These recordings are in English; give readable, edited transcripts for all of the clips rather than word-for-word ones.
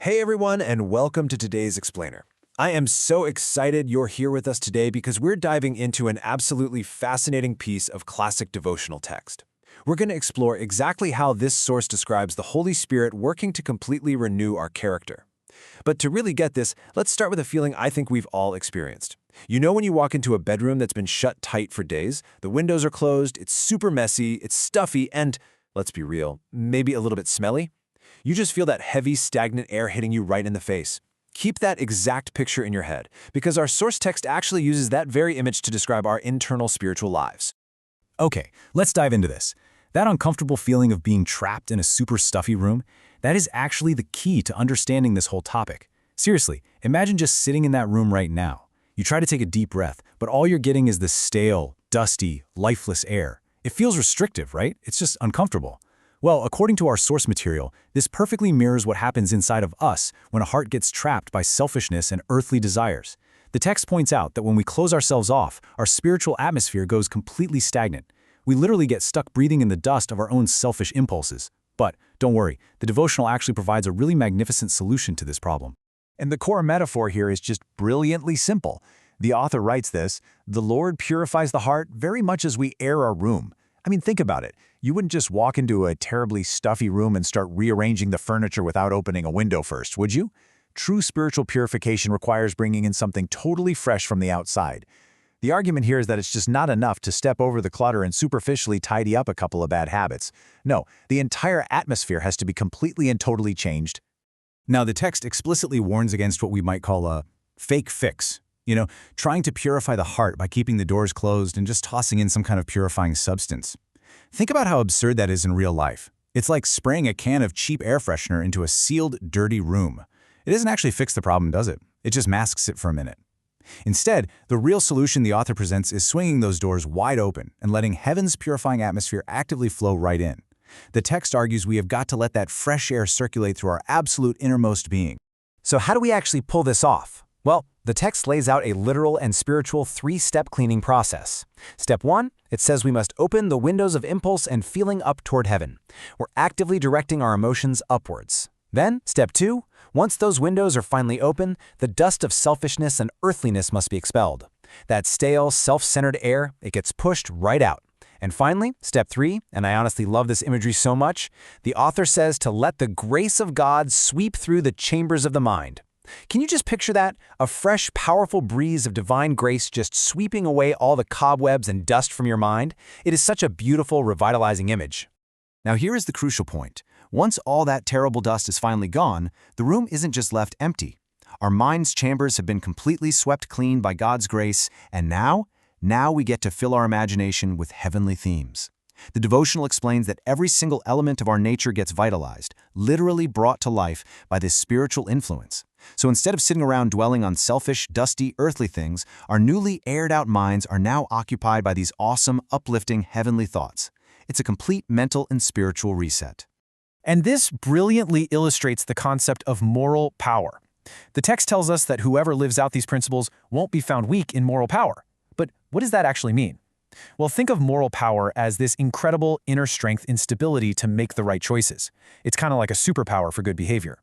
Hey everyone, and welcome to today's Explainer. I am so excited you're here with us today because we're diving into an absolutely fascinating piece of classic devotional text. We're going to explore exactly how this source describes the Holy Spirit working to completely renew our character. But to really get this, let's start with a feeling I think we've all experienced. You know when you walk into a bedroom that's been shut tight for days, the windows are closed, it's super messy, it's stuffy, and, let's be real, maybe a little bit smelly? You just feel that heavy, stagnant air hitting you right in the face. Keep that exact picture in your head, because our source text actually uses that very image to describe our internal spiritual lives. Okay, let's dive into this. That uncomfortable feeling of being trapped in a super stuffy room, that is actually the key to understanding this whole topic. Seriously, imagine just sitting in that room right now. You try to take a deep breath, but all you're getting is this stale, dusty, lifeless air. It feels restrictive, right? It's just uncomfortable. Well, according to our source material, this perfectly mirrors what happens inside of us when a heart gets trapped by selfishness and earthly desires. The text points out that when we close ourselves off, our spiritual atmosphere goes completely stagnant. We literally get stuck breathing in the dust of our own selfish impulses. But don't worry, the devotional actually provides a really magnificent solution to this problem. And the core metaphor here is just brilliantly simple. The author writes this, "The Lord purifies the heart very much as we air our room." I mean, think about it. You wouldn't just walk into a terribly stuffy room and start rearranging the furniture without opening a window first, would you? True spiritual purification requires bringing in something totally fresh from the outside. The argument here is that it's just not enough to step over the clutter and superficially tidy up a couple of bad habits. No, the entire atmosphere has to be completely and totally changed. Now, the text explicitly warns against what we might call a fake fix. Trying to purify the heart by keeping the doors closed and just tossing in some kind of purifying substance. Think about how absurd that is in real life. It's like spraying a can of cheap air freshener into a sealed, dirty room. It doesn't actually fix the problem, does it? It just masks it for a minute. Instead, the real solution the author presents is swinging those doors wide open and letting heaven's purifying atmosphere actively flow right in. The text argues we have got to let that fresh air circulate through our absolute innermost being. So how do we actually pull this off? Well, the text lays out a literal and spiritual three-step cleaning process. Step 1, it says we must open the windows of impulse and feeling up toward heaven. We're actively directing our emotions upwards. Then, step 2, once those windows are finally open, the dust of selfishness and earthliness must be expelled. That stale, self-centered air, it gets pushed right out. And finally, step 3, and I honestly love this imagery so much, the author says to let the grace of God sweep through the chambers of the mind. Can you just picture that? A fresh, powerful breeze of divine grace just sweeping away all the cobwebs and dust from your mind? It is such a beautiful, revitalizing image. Now here is the crucial point. Once all that terrible dust is finally gone, the room isn't just left empty. Our mind's chambers have been completely swept clean by God's grace, and now we get to fill our imagination with heavenly themes. The devotional explains that every single element of our nature gets vitalized, literally brought to life by this spiritual influence. So instead of sitting around dwelling on selfish, dusty, earthly things, our newly aired-out minds are now occupied by these awesome, uplifting, heavenly thoughts. It's a complete mental and spiritual reset. And this brilliantly illustrates the concept of moral power. The text tells us that whoever lives out these principles won't be found weak in moral power. But what does that actually mean? Well, think of moral power as this incredible inner strength and stability to make the right choices. It's kind of like a superpower for good behavior.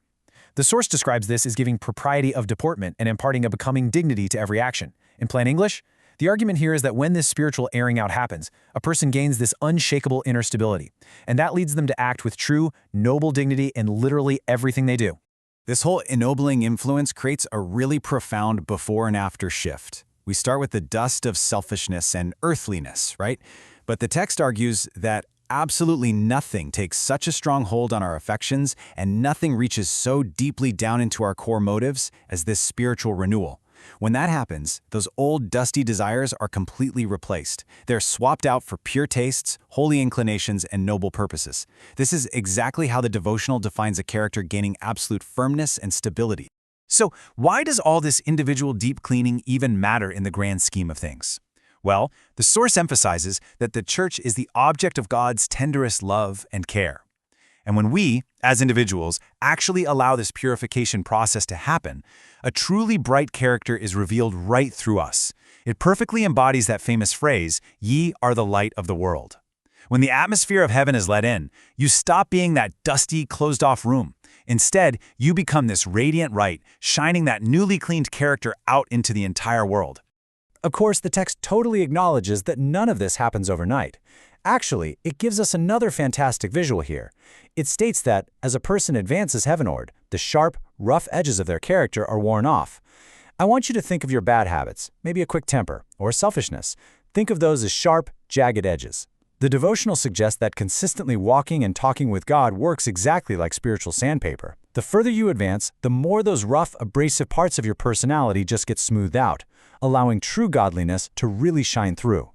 The source describes this as giving propriety of deportment and imparting a becoming dignity to every action. In plain English, the argument here is that when this spiritual airing out happens, a person gains this unshakable inner stability, and that leads them to act with true, noble dignity in literally everything they do. This whole ennobling influence creates a really profound before and after shift. We start with the dust of selfishness and earthliness, right? But the text argues that absolutely nothing takes such a strong hold on our affections and nothing reaches so deeply down into our core motives as this spiritual renewal. When that happens, those old dusty desires are completely replaced. They're swapped out for pure tastes, holy inclinations, and noble purposes. This is exactly how the devotional defines a character gaining absolute firmness and stability. So why does all this individual deep cleaning even matter in the grand scheme of things? Well, the source emphasizes that the church is the object of God's tenderest love and care. And when we, as individuals, actually allow this purification process to happen, a truly bright character is revealed right through us. It perfectly embodies that famous phrase, "Ye are the light of the world." When the atmosphere of heaven is let in, you stop being that dusty, closed-off room. Instead, you become this radiant light, shining that newly cleaned character out into the entire world. Of course, the text totally acknowledges that none of this happens overnight. Actually, it gives us another fantastic visual here. It states that, as a person advances heavenward, the sharp, rough edges of their character are worn off. I want you to think of your bad habits, maybe a quick temper, or selfishness. Think of those as sharp, jagged edges. The devotional suggests that consistently walking and talking with God works exactly like spiritual sandpaper. The further you advance, the more those rough, abrasive parts of your personality just get smoothed out, allowing true godliness to really shine through.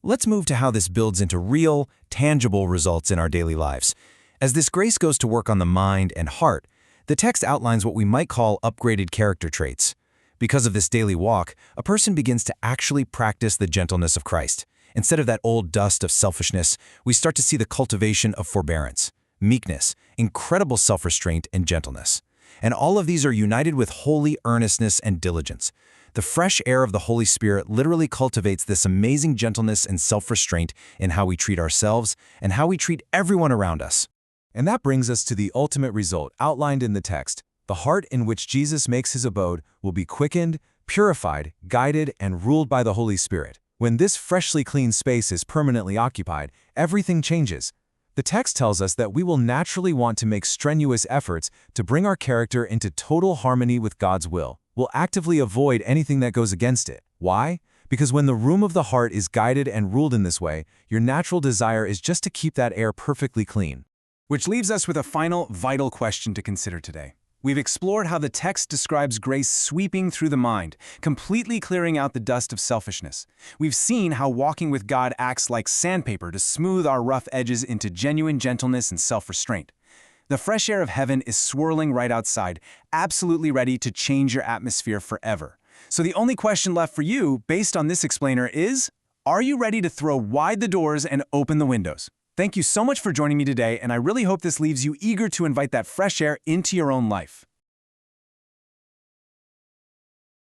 Let's move to how this builds into real, tangible results in our daily lives. As this grace goes to work on the mind and heart, the text outlines what we might call upgraded character traits. Because of this daily walk, a person begins to actually practice the gentleness of Christ. Instead of that old dust of selfishness, we start to see the cultivation of forbearance, meekness, incredible self-restraint, and gentleness. And all of these are united with holy earnestness and diligence. The fresh air of the Holy Spirit literally cultivates this amazing gentleness and self-restraint in how we treat ourselves and how we treat everyone around us. And that brings us to the ultimate result outlined in the text. The heart in which Jesus makes his abode will be quickened, purified, guided, and ruled by the Holy Spirit. When this freshly cleaned space is permanently occupied, everything changes. The text tells us that we will naturally want to make strenuous efforts to bring our character into total harmony with God's will. We'll actively avoid anything that goes against it. Why? Because when the room of the heart is guided and ruled in this way, your natural desire is just to keep that air perfectly clean. Which leaves us with a final, vital question to consider today. We've explored how the text describes grace sweeping through the mind, completely clearing out the dust of selfishness. We've seen how walking with God acts like sandpaper to smooth our rough edges into genuine gentleness and self-restraint. The fresh air of heaven is swirling right outside, absolutely ready to change your atmosphere forever. So the only question left for you, based on this explainer, is, are you ready to throw wide the doors and open the windows? Thank you so much for joining me today, and I really hope this leaves you eager to invite that fresh air into your own life.